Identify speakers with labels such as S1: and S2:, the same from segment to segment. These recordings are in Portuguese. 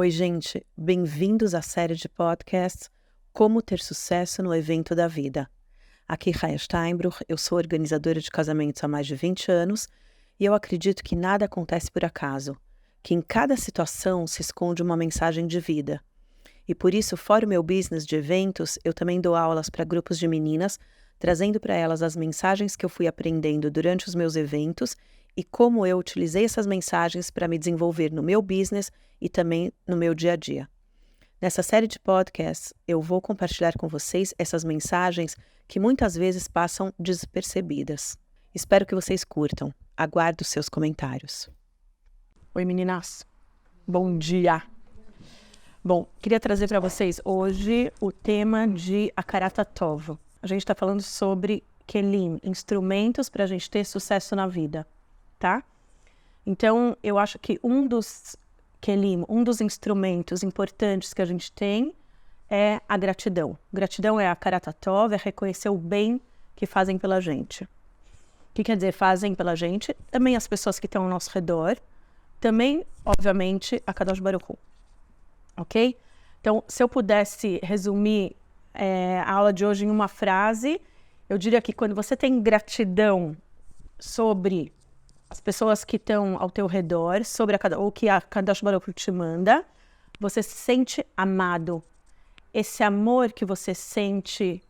S1: Oi, gente, bem-vindos à série de podcasts Como Ter Sucesso no Evento da Vida. Aqui Raya Steinbruch, eu sou organizadora de casamentos há mais de 20 anos e eu acredito que nada acontece por acaso, que em cada situação se esconde uma mensagem de vida. E por isso, fora o meu business de eventos, eu também dou aulas para grupos de meninas, trazendo para elas as mensagens que eu fui aprendendo durante os meus eventos e como eu utilizei essas mensagens para me desenvolver no meu business e também no meu dia a dia. Nessa série de podcasts, eu vou compartilhar com vocês essas mensagens que muitas vezes passam despercebidas. Espero que vocês curtam. Aguardo seus comentários.
S2: Oi, meninas. Bom dia. Bom, queria trazer para vocês hoje o tema de Hakarat Tov. A gente está falando sobre Kelim, instrumentos para a gente ter sucesso na vida, tá? Então, eu acho que um dos Kelim, um dos instrumentos importantes que a gente tem é a gratidão. Gratidão é a Hakarat Tov, é reconhecer o bem que fazem pela gente. O que quer dizer fazem pela gente? Também as pessoas que estão ao nosso redor, também, obviamente, a Kadosh Baruch Hu. Ok? Então, se eu pudesse resumir a aula de hoje em uma frase, eu diria que quando você tem gratidão sobre as pessoas que estão ao teu redor, sobre o que a Kadosh Baruch Hu te manda, você se sente amado. Esse amor que você sente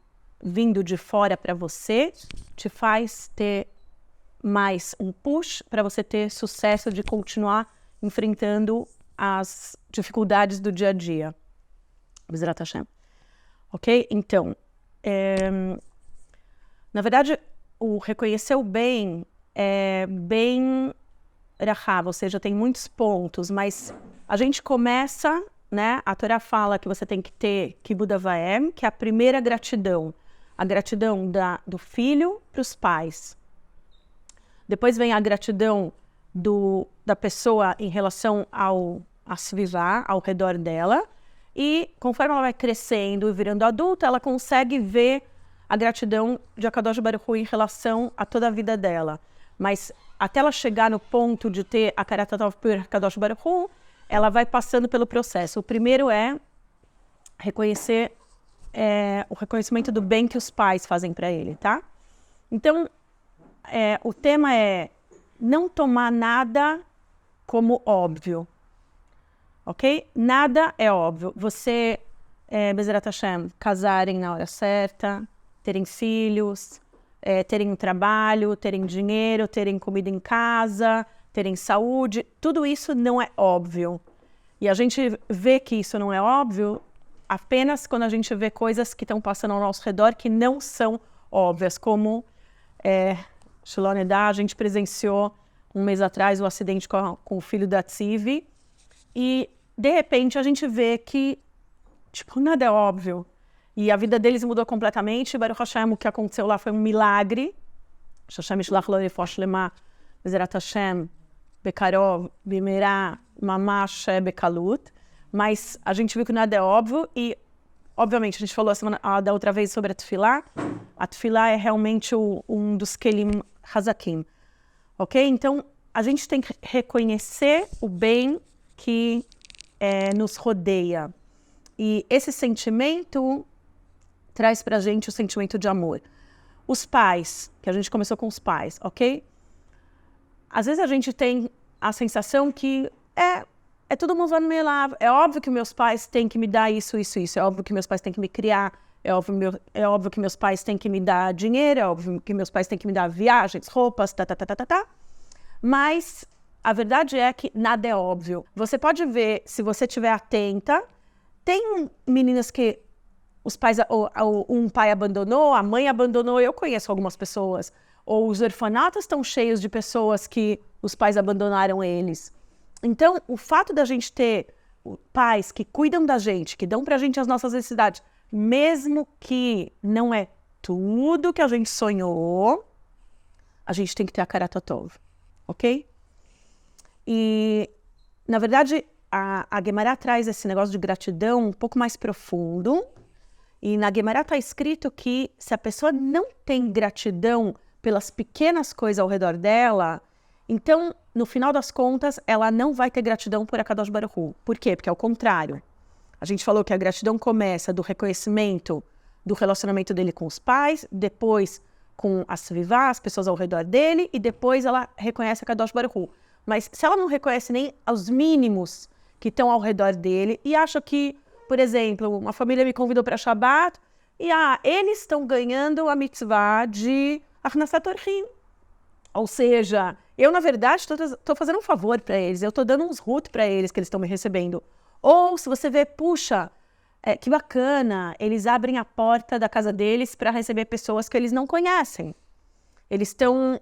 S2: vindo de fora para você te faz ter mais um push para você ter sucesso de continuar enfrentando as dificuldades do dia a dia. Bezrat Hashem. Ok? Então, na verdade, o reconhecer o bem é bem rahav, ou seja, tem muitos pontos, mas a gente começa, né? A Torá fala que você tem que ter Kibud Avaim, que é a primeira gratidão. A gratidão do filho para os pais. Depois vem a gratidão da pessoa em relação ao Asvivá, ao redor dela. E conforme ela vai crescendo e virando adulta, ela consegue ver a gratidão de Akadosh Baruch Hu em relação a toda a vida dela. Mas até ela chegar no ponto de ter a Hakarat Tov por Akadosh Baruch Hu, ela vai passando pelo processo. O primeiro é reconhecer o reconhecimento do bem que os pais fazem para ele, tá? Então, o tema é não tomar nada como óbvio, ok? Nada é óbvio. Você, Bezrat Hashem, casarem na hora certa, terem filhos, terem um trabalho, terem dinheiro, terem comida em casa, terem saúde, tudo isso não é óbvio. E a gente vê que isso não é óbvio apenas quando a gente vê coisas que estão passando ao nosso redor que não são óbvias, como Shalom Edá, a gente presenciou um mês atrás o acidente com o filho da Tzivi e de repente a gente vê que tipo, nada é óbvio. E a vida deles mudou completamente. Baruch Hashem, o que aconteceu lá foi um milagre. Hashem Shlach Lo Refosh Lema Bezrat Hashem Bekarov Bimera Mamash Bekalut. Mas a gente viu que nada é óbvio e, obviamente, a gente falou da outra vez sobre a Tefilá. A Tefilá é realmente um dos Kelim Hazakim. Ok? Então, a gente tem que reconhecer o bem que nos rodeia. E esse sentimento traz pra gente o sentimento de amor. Os pais, que a gente começou com os pais, ok? Às vezes a gente tem a sensação que é tudo mudando meio lá. É óbvio que meus pais têm que me dar isso, isso, isso. É óbvio que meus pais têm que me criar. É óbvio que meus pais têm que me dar dinheiro. É óbvio que meus pais têm que me dar viagens, roupas, tá. Mas a verdade é que nada é óbvio. Você pode ver, se você estiver atenta, tem meninas que os pais, um pai abandonou, a mãe abandonou. Eu conheço algumas pessoas. Ou os orfanatos estão cheios de pessoas que os pais abandonaram eles. Então, o fato da gente ter pais que cuidam da gente, que dão pra gente as nossas necessidades, mesmo que não é tudo que a gente sonhou, a gente tem que ter a Hakarat Tov, ok? E, na verdade, a Guemará traz esse negócio de gratidão um pouco mais profundo. E na Guemará está escrito que se a pessoa não tem gratidão pelas pequenas coisas ao redor dela, então no final das contas, ela não vai ter gratidão por Akadosh Baruch Hu. Por quê? Porque é o contrário. A gente falou que a gratidão começa do reconhecimento do relacionamento dele com os pais, depois com a Svivá, as pessoas ao redor dele, e depois ela reconhece Akadosh Baruch Hu. Mas se ela não reconhece nem os mínimos que estão ao redor dele, e acha que, por exemplo, uma família me convidou para Shabbat, e eles estão ganhando a mitzvah de Achnasat Orchim. Ou seja, eu, na verdade, estou fazendo um favor para eles, eu estou dando uns rut para eles que eles estão me recebendo. Ou se você vê, puxa, que bacana, eles abrem a porta da casa deles para receber pessoas que eles não conhecem. Eles estão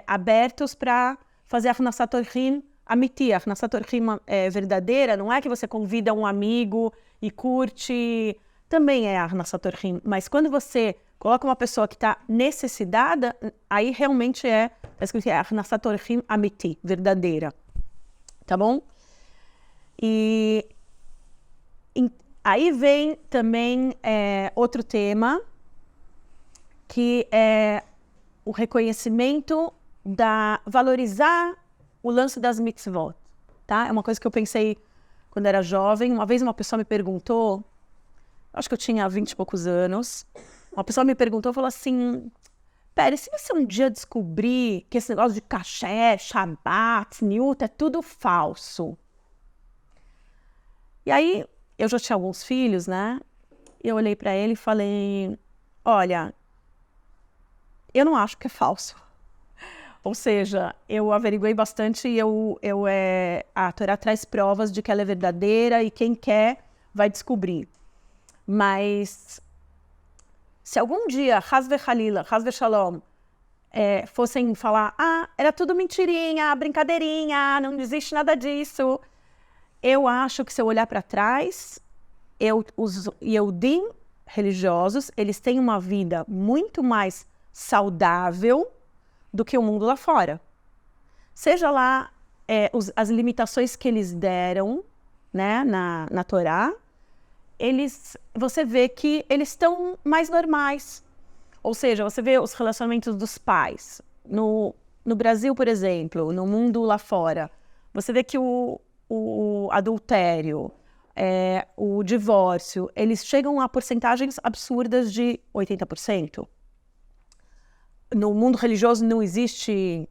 S2: abertos para fazer a Achnasat Orchim amiti. A Achnasat Orchim verdadeira, não é que você convida um amigo e curte, também é a Achnasat Orchim, mas quando você coloca uma pessoa que está necessitada, aí realmente é a Achnasat Orchim amiti, verdadeira. Tá bom? E aí vem também outro tema, que é o reconhecimento valorizar o lance das mitzvot, tá? É uma coisa que eu pensei quando era jovem. Uma vez uma pessoa me perguntou, acho que eu tinha 20 e poucos anos, uma pessoa me perguntou, falou assim, pera, e se você um dia descobrir que esse negócio de caché, Shabbat, Niyut, é tudo falso? E aí, eu já tinha alguns filhos, né? E eu olhei para ele e falei, olha, eu não acho que é falso. Ou seja, eu averiguei bastante e a Torá traz provas de que ela é verdadeira e quem quer vai descobrir. Mas se algum dia, Chas v'Chalila, Chas v'Shalom, fossem falar, era tudo mentirinha, brincadeirinha, não existe nada disso, eu acho que se eu olhar para trás, os Yehudim religiosos, eles têm uma vida muito mais saudável do que o mundo lá fora. Seja lá as limitações que eles deram, né, na Torá, você vê que eles estão mais normais. Ou seja, você vê os relacionamentos dos pais. No Brasil, por exemplo, no mundo lá fora, você vê que o adultério, o divórcio, eles chegam a porcentagens absurdas de 80%. No mundo religioso não existe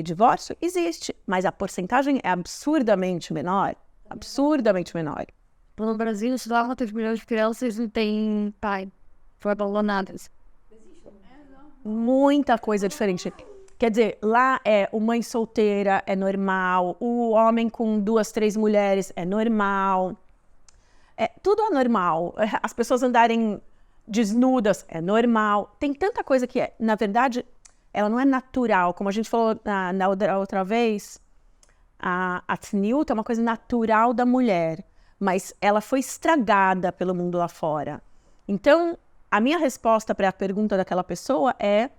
S2: divórcio? Existe, mas a porcentagem é absurdamente menor. Absurdamente menor.
S3: No Brasil, se lá 4 milhões de crianças não têm pai, foram abandonadas.
S2: Muita coisa diferente. Quer dizer, lá o mãe solteira é normal, o homem com 2, 3 mulheres é normal. Tudo é normal. As pessoas andarem desnudas é normal. Tem tanta coisa que na verdade, ela não é natural. Como a gente falou na outra vez, a tzniut é uma coisa natural da mulher, mas ela foi estragada pelo mundo lá fora. Então, a minha resposta para a pergunta daquela pessoa é,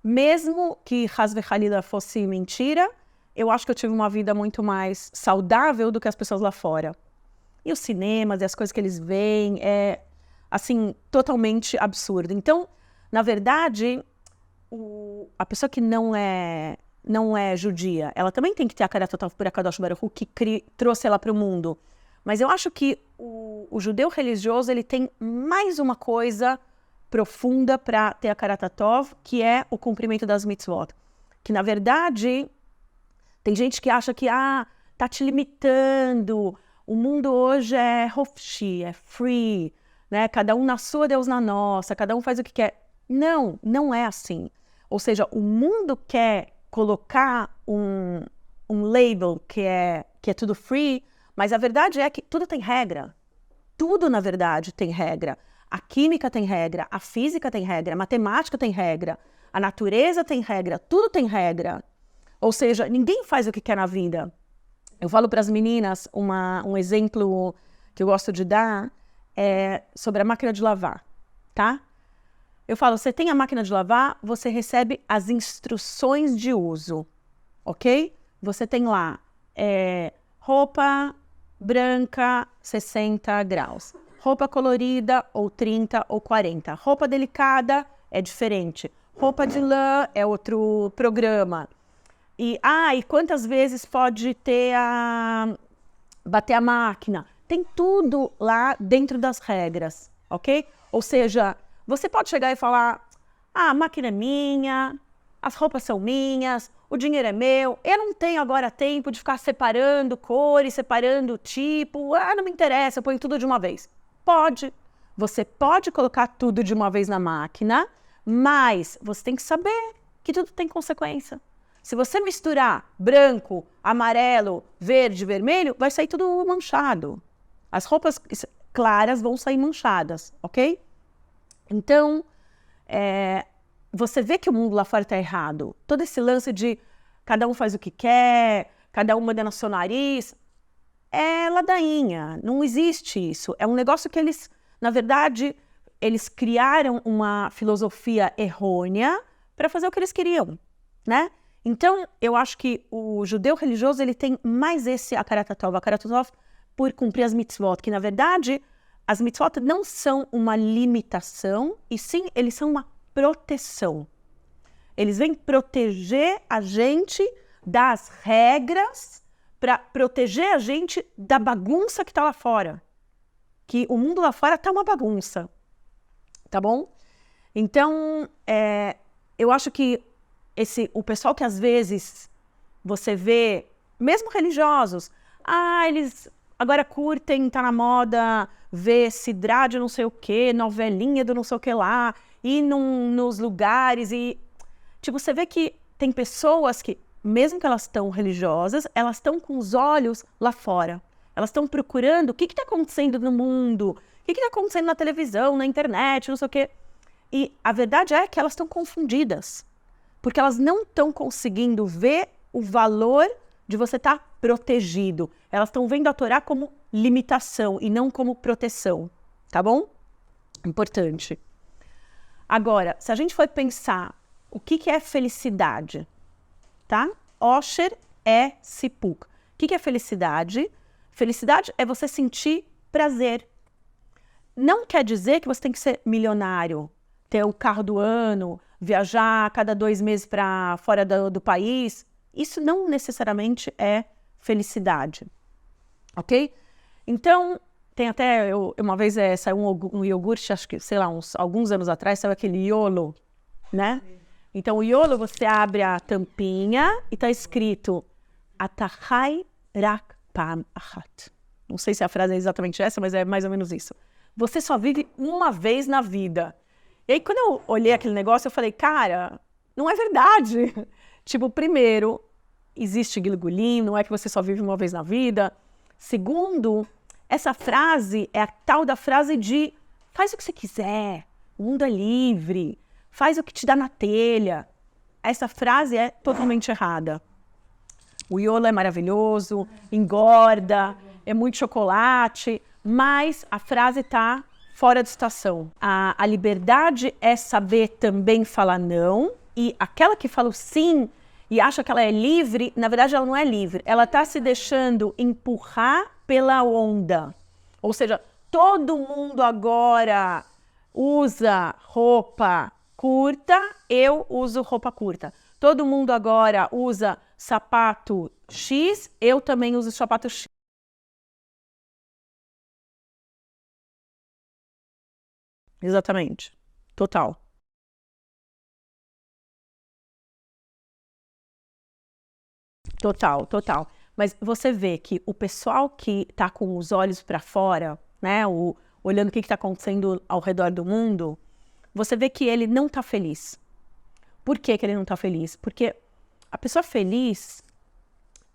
S2: mesmo que Chas v'Chalila fosse mentira, eu acho que eu tive uma vida muito mais saudável do que as pessoas lá fora. E os cinemas e as coisas que eles veem assim, totalmente absurdo. Então, na verdade, a pessoa que não é judia, ela também tem que ter a Akarat Tov por Akadosh Baruch Hu, que trouxe ela para o mundo. Mas eu acho que o judeu religioso, ele tem mais uma coisa profunda para ter a Akarat Tov, que é o cumprimento das mitzvot. Que, na verdade, tem gente que acha que tá te limitando, o mundo hoje é hofshi, é free, né? Cada um na sua, Deus na nossa, cada um faz o que quer. Não, não é assim. Ou seja, o mundo quer colocar um label que é tudo free, mas a verdade é que tudo tem regra. Tudo, na verdade, tem regra. A química tem regra, a física tem regra, a matemática tem regra, a natureza tem regra, tudo tem regra. Ou seja, ninguém faz o que quer na vida. Eu falo para as meninas, um exemplo que eu gosto de dar, sobre a máquina de lavar, tá? Eu falo, você tem a máquina de lavar, você recebe as instruções de uso, ok? Você tem lá roupa branca, 60 graus. Roupa colorida, ou 30 ou 40. Roupa delicada é diferente. Roupa de lã é outro programa. E quantas vezes pode ter bater a máquina? Tem tudo lá dentro das regras, ok? Ou seja, você pode chegar e falar, a máquina é minha, as roupas são minhas, o dinheiro é meu, eu não tenho agora tempo de ficar separando cores, separando tipo, não me interessa, eu ponho tudo de uma vez. Pode, você pode colocar tudo de uma vez na máquina, mas você tem que saber que tudo tem consequência. Se você misturar branco, amarelo, verde, vermelho, vai sair tudo manchado. As roupas claras vão sair manchadas, ok? Então, você vê que o mundo lá fora está errado. Todo esse lance de cada um faz o que quer, cada um manda no seu nariz, é ladainha, não existe isso. É um negócio que eles, na verdade, eles criaram uma filosofia errônea para fazer o que eles queriam, né? Então, eu acho que o judeu religioso, ele tem mais esse akarat tov por cumprir as mitzvot, que na verdade, as mitzvot não são uma limitação, e sim, eles são uma proteção. Eles vêm proteger a gente das regras para proteger a gente da bagunça que está lá fora. Que o mundo lá fora está uma bagunça, tá bom? Então, eu acho que o pessoal que às vezes você vê, mesmo religiosos, eles agora curtem, tá na moda, ver sidrá de não sei o que, novelinha do não sei o que lá, ir nos lugares e... Tipo, você vê que tem pessoas que, mesmo que elas estão religiosas, elas estão com os olhos lá fora. Elas estão procurando o que está acontecendo no mundo, o que está acontecendo na televisão, na internet, não sei o quê. E a verdade é que elas estão confundidas. Porque elas não estão conseguindo ver o valor de você estar protegido. Elas estão vendo a Torá como limitação e não como proteção, tá bom? Importante. Agora, se a gente for pensar o que é felicidade, tá? Osher é sipuk. O que é felicidade? Felicidade é você sentir prazer. Não quer dizer que você tem que ser milionário, ter o carro do ano, viajar a cada 2 meses para fora do país. Isso não necessariamente é felicidade, ok? Então, tem até, uma vez saiu um iogurte, acho que, sei lá, alguns anos atrás, saiu aquele Iolo, né? Então, o Iolo, você abre a tampinha e está escrito Atachai rak pam achat. Não sei se a frase é exatamente essa, mas é mais ou menos isso. Você só vive uma vez na vida. E aí, quando eu olhei aquele negócio, eu falei, cara, não é verdade. Tipo, primeiro, existe Gilgulim, não é que você só vive uma vez na vida. Segundo, essa frase é a tal da frase de faz o que você quiser, o mundo é livre, faz o que te dá na telha. Essa frase é totalmente errada. O Iolo é maravilhoso, engorda, é muito chocolate, mas a frase está fora de estação. A liberdade é saber também falar não, e aquela que fala sim e acha que ela é livre, na verdade ela não é livre. Ela está se deixando empurrar pela onda. Ou seja, todo mundo agora usa roupa curta, eu uso roupa curta. Todo mundo agora usa sapato X, eu também uso sapato X. Exatamente. Total. Total, total. Mas você vê que o pessoal que está com os olhos para fora, né, olhando o que está acontecendo ao redor do mundo, você vê que ele não está feliz. Por que ele não está feliz? Porque a pessoa feliz,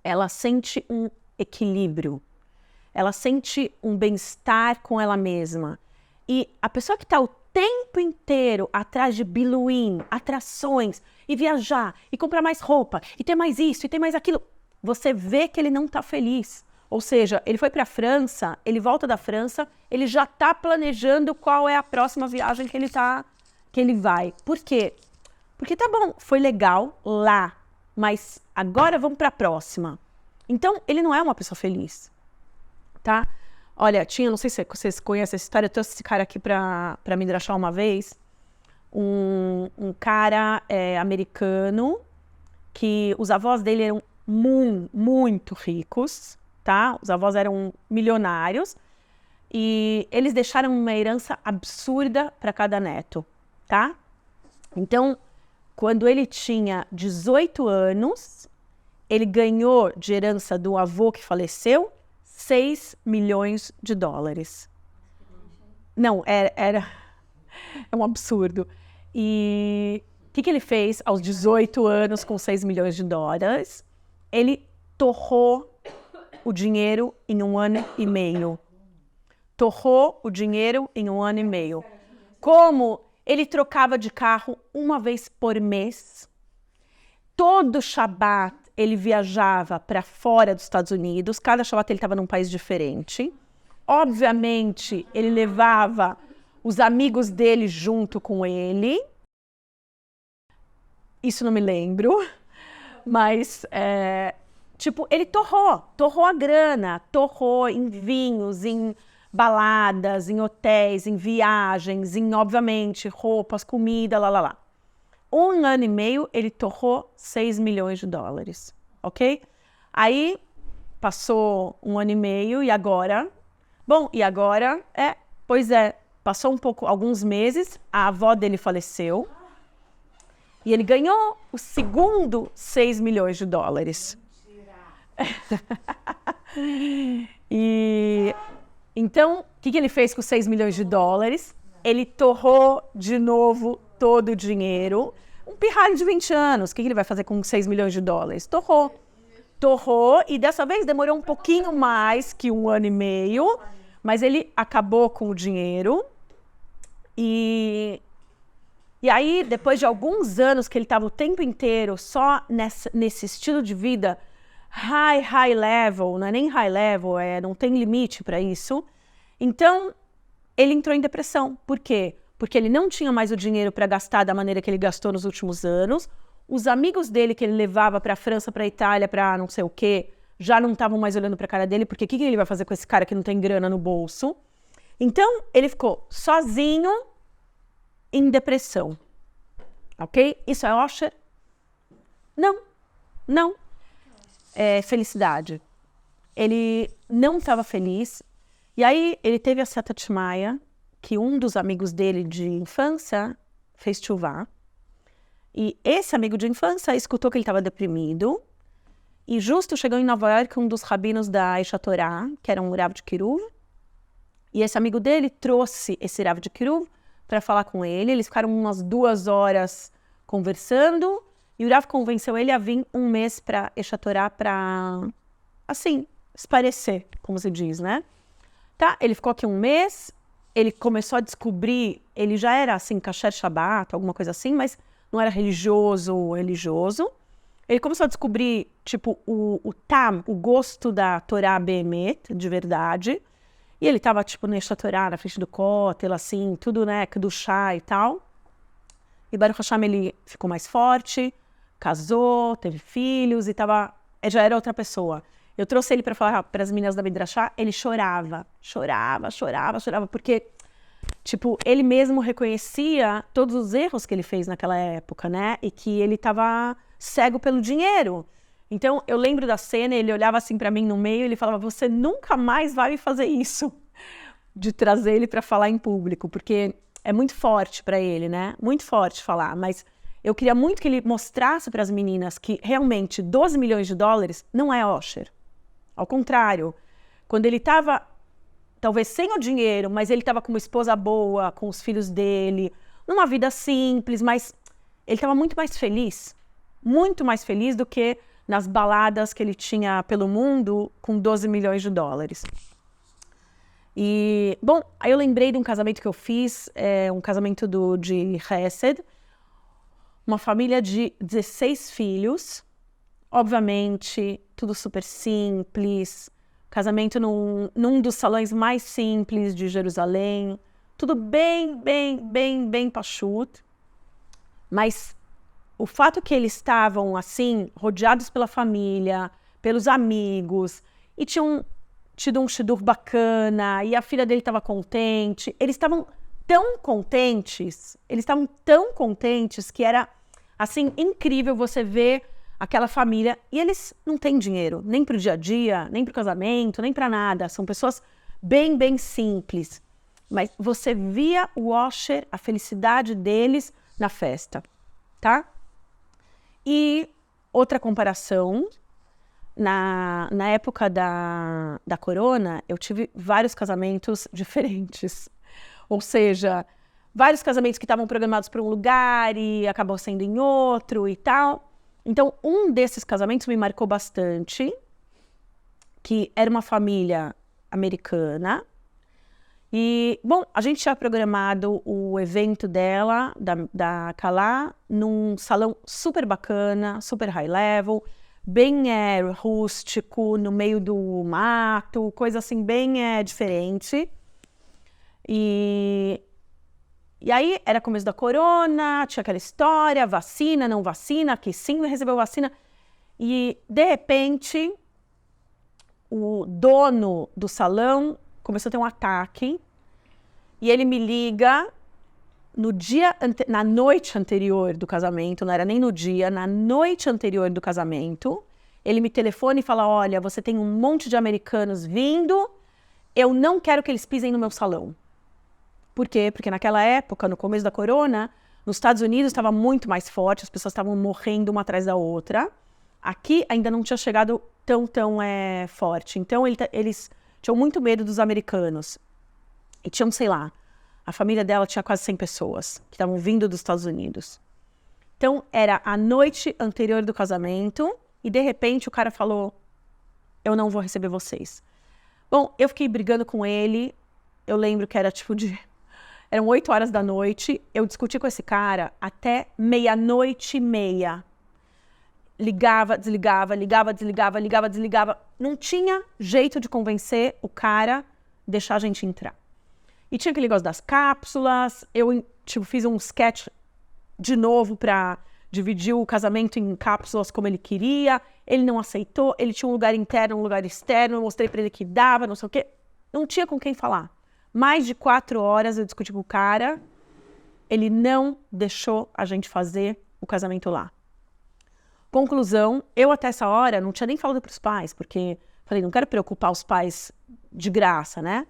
S2: ela sente um equilíbrio, ela sente um bem-estar com ela mesma. E a pessoa que está o tempo inteiro atrás de biluim, atrações, e viajar, e comprar mais roupa, e ter mais isso, e ter mais aquilo, você vê que ele não está feliz. Ou seja, ele foi para a França, ele volta da França, ele já está planejando qual é a próxima viagem que ele vai. Por quê? Porque tá bom, foi legal lá, mas agora vamos para a próxima. Então, ele não é uma pessoa feliz, tá? Olha, não sei se vocês conhecem essa história, eu trouxe esse cara aqui para me drachar uma vez, um cara americano que os avós dele eram muito ricos, tá? Os avós eram milionários e eles deixaram uma herança absurda para cada neto, tá? Então, quando ele tinha 18 anos, ele ganhou de herança do avô que faleceu $6 milhões. Não, é um absurdo. E o que ele fez aos 18 anos com $6 milhões? Ele torrou o dinheiro em 1 ano e meio. Torrou o dinheiro em 1 ano e meio. Como ele trocava de carro uma vez por mês. Todo Shabat ele viajava para fora dos Estados Unidos. Cada Shabat ele estava num país diferente. Obviamente, ele levava os amigos dele junto com ele. Isso não me lembro. Mas, ele torrou a grana. Torrou em vinhos, em baladas, em hotéis, em viagens, em, obviamente, roupas, comida, lá. 1 ano e meio, ele torrou $6 milhões, ok? Aí, passou 1 ano e meio e agora... Bom, e agora, passou alguns meses, a avó dele faleceu e ele ganhou o segundo $6 milhões. E então, o que ele fez com os $6 milhões? Ele torrou de novo todo o dinheiro. Um pirralho de 20 anos, o que ele vai fazer com $6 milhões? Torrou e dessa vez demorou um pouquinho mais que 1 ano e meio, mas ele acabou com o dinheiro. E aí, depois de alguns anos que ele estava o tempo inteiro só nesse estilo de vida, high level, não é nem high level, não tem limite para isso. Então, ele entrou em depressão. Por quê? Porque ele não tinha mais o dinheiro para gastar da maneira que ele gastou nos últimos anos. Os amigos dele que ele levava para a França, para a Itália, para não sei o quê, já não estavam mais olhando para a cara dele, porque o que ele vai fazer com esse cara que não tem grana no bolso? Então, ele ficou sozinho em depressão. Ok? Isso é Osher? Não. É felicidade. Ele não estava feliz. E aí, ele teve a Setat Shmaya, que um dos amigos dele de infância fez tchuvá. E esse amigo de infância escutou que ele estava deprimido. E justo chegou em Nova York um dos rabinos da Aish Torah, que era um Rav de Kiruv. E esse amigo dele trouxe esse Rav de Kiruv para falar com ele. Eles ficaram umas 2 horas conversando. E o Rav convenceu ele a vir 1 mês para Aish Torah para, assim, esparecer, como se diz, né? Tá, ele ficou aqui 1 mês, ele começou a descobrir, ele já era assim, kasher Shabbat, alguma coisa assim, mas não era religioso. Ele começou a descobrir, tipo, o tam, o gosto da Torá Behemet, de verdade. E ele tava, tipo, nesta Torá, na frente do Kotel, assim, tudo, né, do chá e tal. E Baruch Hashem, ele ficou mais forte, casou, teve filhos e já era outra pessoa. Eu trouxe ele para falar para as meninas da Midrashá, ele chorava, porque, tipo, ele mesmo reconhecia todos os erros que ele fez naquela época, né? E que ele estava cego pelo dinheiro. Então, eu lembro da cena, ele olhava assim para mim no meio e ele falava, você nunca mais vai me fazer isso, de trazer ele para falar em público, porque é muito forte para ele, né? Muito forte falar, mas eu queria muito que ele mostrasse para as meninas que realmente $12 milhões não é Osher. Ao contrário, quando ele estava, talvez sem o dinheiro, mas ele estava com uma esposa boa, com os filhos dele, numa vida simples, mas ele estava muito mais feliz do que nas baladas que ele tinha pelo mundo com $12 milhões. E, bom, aí eu lembrei de um casamento que eu fiz, um casamento de Hesed, uma família de 16 filhos, obviamente, tudo super simples, casamento num dos salões mais simples de Jerusalém, tudo bem pachut, mas o fato que eles estavam, assim, rodeados pela família, pelos amigos, e tinham tido um shidur bacana, e a filha dele estava contente, eles estavam tão contentes que era, assim, incrível você ver aquela família, e eles não têm dinheiro, nem pro dia a dia, nem pro casamento, nem para nada. São pessoas bem, bem simples. Mas você via o Osher, a felicidade deles na festa, tá? E outra comparação, na época da corona, eu tive vários casamentos diferentes. Ou seja, vários casamentos que estavam programados para um lugar e acabou sendo em outro e tal. Então, um desses casamentos me marcou bastante, que era uma família americana. E, bom, a gente tinha programado o evento dela, da Kalá, num salão super bacana, super high level, bem rústico, no meio do mato, coisa assim bem diferente. E aí era começo da corona, tinha aquela história, vacina, não vacina, que sim recebeu vacina. E, de repente, o dono do salão começou a ter um ataque e ele me liga na noite anterior do casamento, não era nem no dia, na noite anterior do casamento, ele me telefona e fala, olha, você tem um monte de americanos vindo, eu não quero que eles pisem no meu salão. Por quê? Porque naquela época, no começo da corona, nos Estados Unidos estava muito mais forte, as pessoas estavam morrendo uma atrás da outra. Aqui ainda não tinha chegado tão forte. Então eles tinham muito medo dos americanos. E tinham, sei lá, a família dela tinha quase 100 pessoas que estavam vindo dos Estados Unidos. Então era a noite anterior do casamento e de repente o cara falou, eu não vou receber vocês. Bom, eu fiquei brigando com ele, eu lembro que era eram 8 horas da noite, eu discuti com esse cara até 00:30. Ligava, desligava, ligava, desligava, ligava, desligava. Não tinha jeito de convencer o cara a deixar a gente entrar. E tinha aquele negócio das cápsulas, eu fiz um sketch de novo para dividir o casamento em cápsulas como ele queria, ele não aceitou, ele tinha um lugar interno, um lugar externo, eu mostrei para ele que dava, não sei o quê. Não tinha com quem falar. Mais de 4 horas eu discuti com o cara, ele não deixou a gente fazer o casamento lá. Conclusão, eu até essa hora não tinha nem falado para os pais, porque falei, não quero preocupar os pais de graça, né?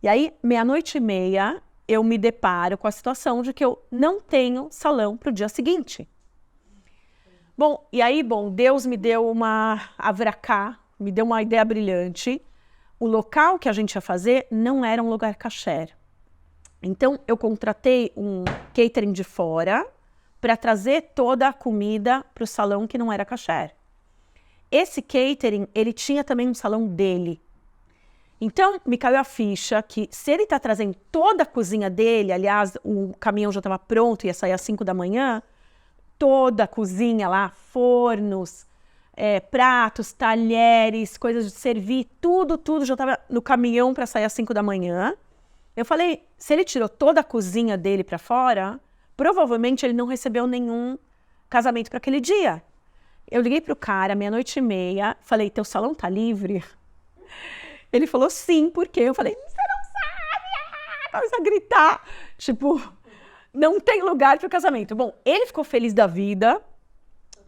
S2: E aí, 00:30, eu me deparo com a situação de que eu não tenho salão para o dia seguinte. Bom, e aí, Deus me deu uma avracá, me deu uma ideia brilhante. O local que a gente ia fazer não era um lugar kasher. Então, eu contratei um catering de fora para trazer toda a comida para o salão que não era kasher. Esse catering, ele tinha também um salão dele. Então, me caiu a ficha que se ele está trazendo toda a cozinha dele, aliás, o caminhão já estava pronto, ia sair às 5 da manhã, toda a cozinha lá, fornos, pratos, talheres, coisas de servir, tudo já estava no caminhão para sair às 5 da manhã. Eu falei, se ele tirou toda a cozinha dele para fora, provavelmente ele não recebeu nenhum casamento para aquele dia. Eu liguei para o cara, 00:30, falei, teu salão tá livre? Ele falou, sim, por quê? Eu falei, você não sabe! Começa a gritar, não tem lugar para o casamento. Bom, ele ficou feliz da vida,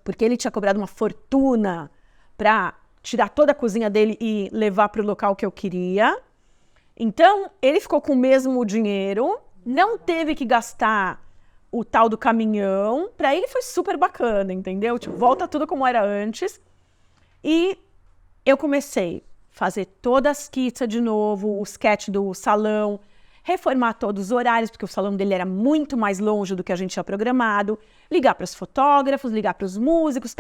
S2: porque ele tinha cobrado uma fortuna para tirar toda a cozinha dele e levar para o local que eu queria. Então, ele ficou com o mesmo dinheiro, não teve que gastar o tal do caminhão. Para ele foi super bacana, entendeu? Volta tudo como era antes. E eu comecei a fazer toda a esquissa de novo, o sketch do salão, reformar todos os horários, porque o salão dele era muito mais longe do que a gente tinha programado, ligar para os fotógrafos, ligar para os músicos,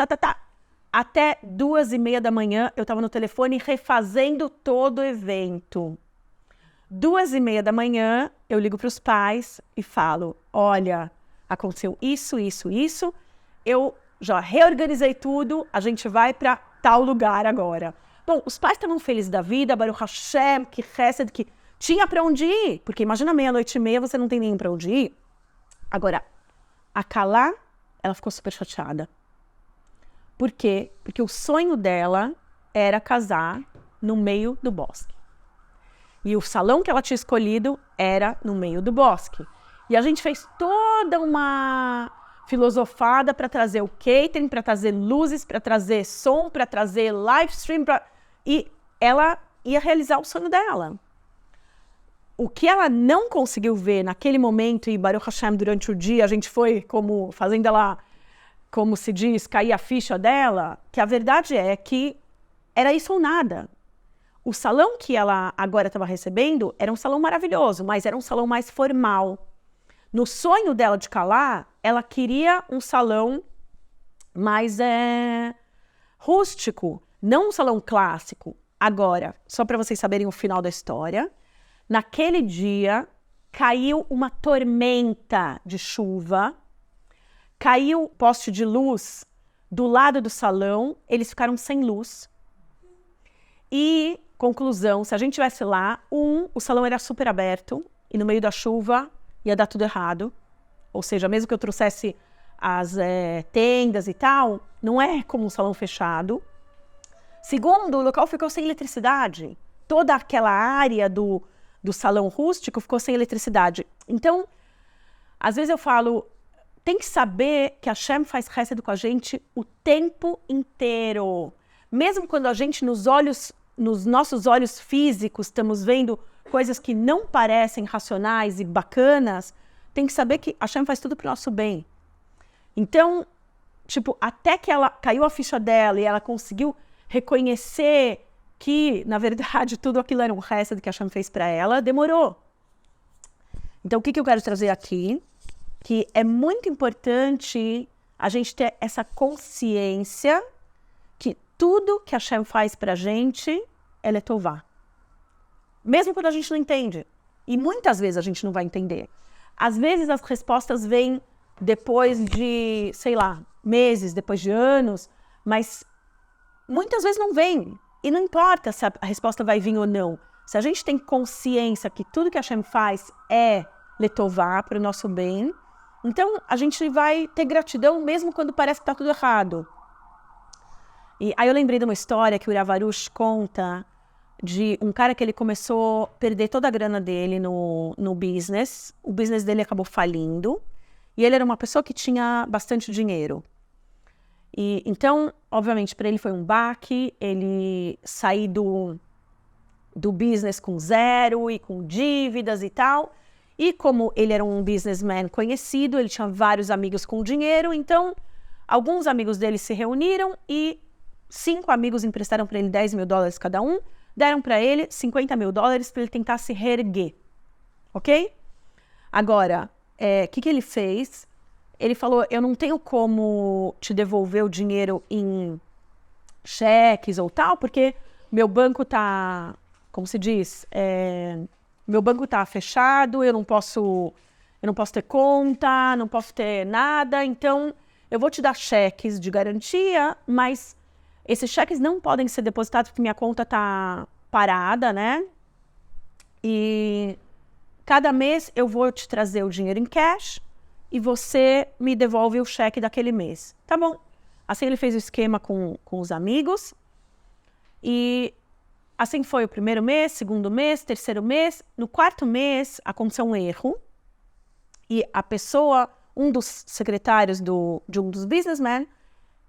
S2: Até 2:30 da manhã, eu estava no telefone refazendo todo o evento. 2:30 da manhã, eu ligo para os pais e falo, olha, aconteceu isso, eu já reorganizei tudo, a gente vai para tal lugar agora. Bom, os pais estavam felizes da vida, Baruch Hashem, que Hesed, que tinha para onde ir, porque imagina 00:30, você não tem nem para onde ir. Agora, a Kalá, ela ficou super chateada. Por quê? Porque o sonho dela era casar no meio do bosque. E o salão que ela tinha escolhido era no meio do bosque. E a gente fez toda uma filosofada para trazer o catering, para trazer luzes, para trazer som, para trazer live stream, e ela ia realizar o sonho dela. O que ela não conseguiu ver naquele momento, e Baruch Hashem, durante o dia, a gente foi como fazendo ela, como se diz, cair a ficha dela, que a verdade é que era isso ou nada. O salão que ela agora estava recebendo era um salão maravilhoso, mas era um salão mais formal. No sonho dela de calar, ela queria um salão mais rústico, não um salão clássico. Agora, só para vocês saberem o final da história, naquele dia caiu uma tormenta de chuva, caiu poste de luz do lado do salão, eles ficaram sem luz. E, conclusão, se a gente estivesse lá, o salão era super aberto e no meio da chuva ia dar tudo errado. Ou seja, mesmo que eu trouxesse as tendas e tal, não é como um salão fechado. Segundo, o local ficou sem eletricidade. Toda aquela área do salão rústico ficou sem eletricidade. Então, às vezes eu falo, tem que saber que a Hashem faz chesed com a gente o tempo inteiro. Mesmo quando a gente, nos nossos olhos físicos, estamos vendo coisas que não parecem racionais e bacanas, tem que saber que a Hashem faz tudo para o nosso bem. Então, tipo, até que ela caiu a ficha dela e ela conseguiu reconhecer que, na verdade, tudo aquilo era um chesed que a Hashem fez para ela, demorou. Então, o que eu quero trazer aqui? Que é muito importante a gente ter essa consciência que tudo que a Hashem faz para a gente, ela é tová. Mesmo quando a gente não entende. E muitas vezes a gente não vai entender. Às vezes as respostas vêm depois de, sei lá, meses, depois de anos, mas muitas vezes não vem. E não importa se a resposta vai vir ou não. Se a gente tem consciência que tudo que a Hashem faz é letová, para o nosso bem, então a gente vai ter gratidão mesmo quando parece que está tudo errado. E aí eu lembrei de uma história que o Rav Arush conta de um cara que ele começou a perder toda a grana dele no business. O business dele acabou falindo. E ele era uma pessoa que tinha bastante dinheiro. E então, obviamente, para ele foi um baque. Ele saiu do business com zero e com dívidas e tal. E como ele era um businessman conhecido, ele tinha vários amigos com dinheiro. Então, alguns amigos dele se reuniram e 5 amigos emprestaram para ele $10 mil cada um. Deram para ele $50 mil para ele tentar se reerguer. Ok? Agora, o que ele fez? Ele falou, eu não tenho como te devolver o dinheiro em cheques ou tal, porque meu banco tá, como se diz, meu banco tá fechado, eu não posso ter conta, não posso ter nada, então eu vou te dar cheques de garantia, mas esses cheques não podem ser depositados porque minha conta tá parada, né? E cada mês eu vou te trazer o dinheiro em cash e você me devolve o cheque daquele mês. Tá bom. Assim ele fez o esquema com os amigos. E assim foi o primeiro mês, segundo mês, terceiro mês. No quarto mês aconteceu um erro. E a pessoa, um dos secretários de um dos businessmen,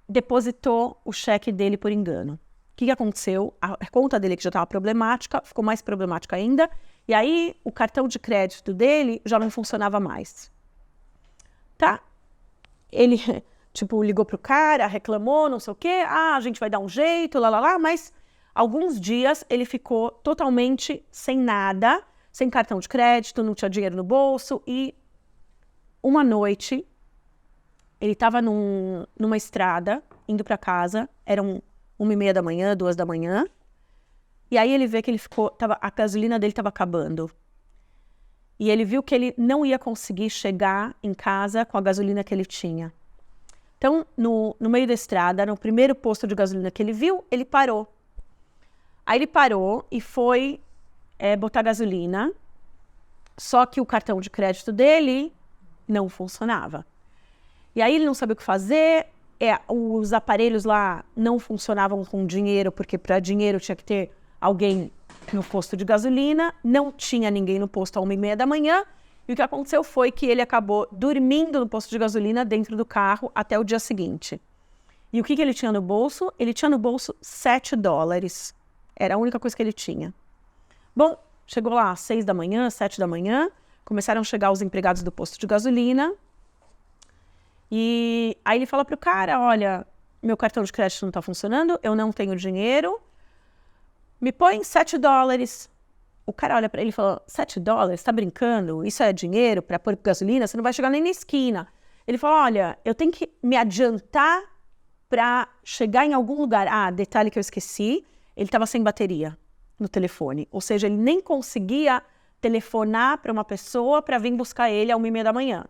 S2: depositou o cheque dele por engano. O que aconteceu? A conta dele, que já estava problemática, ficou mais problemática ainda. E aí, o cartão de crédito dele já não funcionava mais. Tá? Ele, tipo, ligou pro cara, reclamou, não sei o quê. Ah, a gente vai dar um jeito, mas alguns dias ele ficou totalmente sem nada, sem cartão de crédito, não tinha dinheiro no bolso. E uma noite, ele estava numa estrada, indo para casa, eram 1h30 da manhã, 2 da manhã, e aí ele vê que a gasolina dele estava acabando. E ele viu que ele não ia conseguir chegar em casa com a gasolina que ele tinha. Então, no meio da estrada, no primeiro posto de gasolina que ele viu, ele parou. Aí ele parou e foi botar gasolina, só que o cartão de crédito dele não funcionava. E aí ele não sabia o que fazer, os aparelhos lá não funcionavam com dinheiro, porque para dinheiro tinha que ter alguém no posto de gasolina, não tinha ninguém no posto às 1h30 da manhã, E o que aconteceu foi que ele acabou dormindo no posto de gasolina dentro do carro até o dia seguinte. E o que ele tinha no bolso? Ele tinha no bolso $7. Era a única coisa que ele tinha. Bom, chegou lá às 6 da manhã, 7 da manhã, começaram a chegar os empregados do posto de gasolina. E aí ele fala pro cara, olha, meu cartão de crédito não tá funcionando, eu não tenho dinheiro, me põe $7. O cara olha para ele e fala, $7? Tá brincando? Isso é dinheiro para pôr gasolina? Você não vai chegar nem na esquina. Ele fala, olha, eu tenho que me adiantar para chegar em algum lugar. Ah, detalhe que eu esqueci, ele estava sem bateria no telefone. Ou seja, ele nem conseguia telefonar para uma pessoa para vir buscar ele às 1h30 da manhã.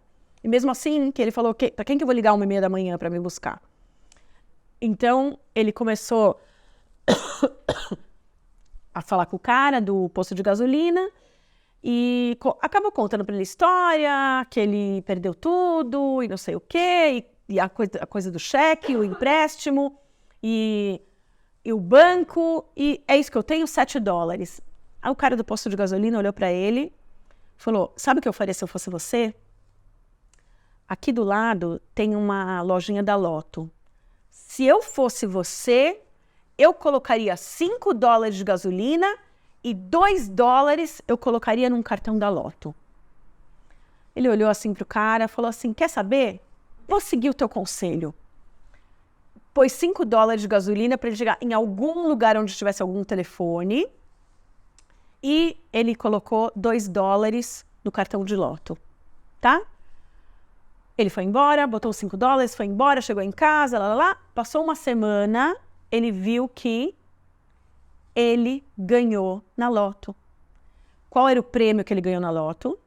S2: E mesmo assim, que ele falou, para quem que eu vou ligar às 1h30 da manhã para me buscar? Então, ele começou a falar com o cara do posto de gasolina e acabou contando para ele a história, que ele perdeu tudo e não sei o quê, e a coisa do cheque, o empréstimo e o banco, e é isso que eu tenho, $7. Aí o cara do posto de gasolina olhou para ele e falou, sabe o que eu faria se eu fosse você? Aqui do lado tem uma lojinha da Loto. Se eu fosse você, eu colocaria $5 de gasolina e $2 eu colocaria num cartão da Loto. Ele olhou assim pro cara e falou assim, quer saber? Vou seguir o teu conselho. Pôs $5 de gasolina para ele chegar em algum lugar onde tivesse algum telefone e ele colocou $2 no cartão de Loto, tá? Ele foi embora, botou os $5, foi embora, chegou em casa, passou uma semana, ele viu que ele ganhou na Loto. Qual era o prêmio que ele ganhou na Loto?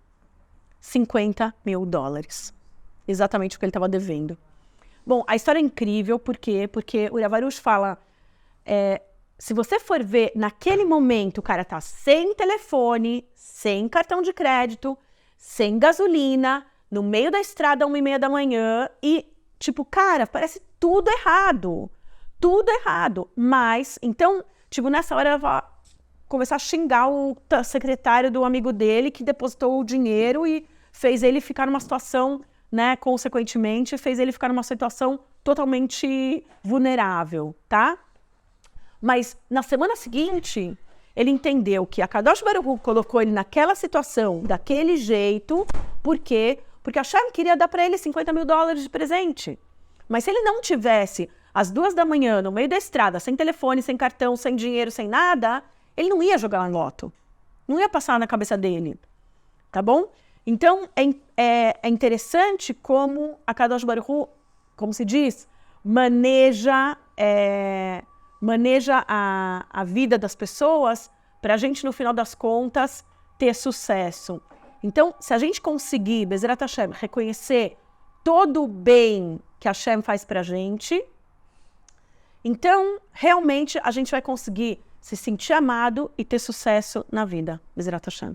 S2: $50 mil. Exatamente o que ele estava devendo. Bom, a história é incrível, por quê? Porque o Urav fala, se você for ver, naquele momento o cara tá sem telefone, sem cartão de crédito, sem gasolina, no meio da estrada, 1h30 da manhã, e tipo, cara, parece tudo errado. Tudo errado. Mas, então, tipo, nessa hora ela vai começar a xingar o secretário do amigo dele que depositou o dinheiro e fez ele ficar numa situação, né, consequentemente, fez ele ficar numa situação totalmente vulnerável, tá? Mas, na semana seguinte, ele entendeu que a Kadosh Baruch Hu colocou ele naquela situação, daquele jeito, por quê? Porque a Hashem queria dar para ele $50 mil de presente. Mas se ele não tivesse às 2 da manhã, no meio da estrada, sem telefone, sem cartão, sem dinheiro, sem nada, ele não ia jogar na Loto. Não ia passar na cabeça dele. Tá bom? Então, é interessante como a Kadosh Baruch Hu, como se diz, maneja a vida das pessoas para a gente, no final das contas, ter sucesso. Então, se a gente conseguir, Bezerrat Hashem, reconhecer todo o bem que a Hashem faz para a gente, então, realmente, a gente vai conseguir se sentir amado e ter sucesso na vida. Bezerrat Hashem.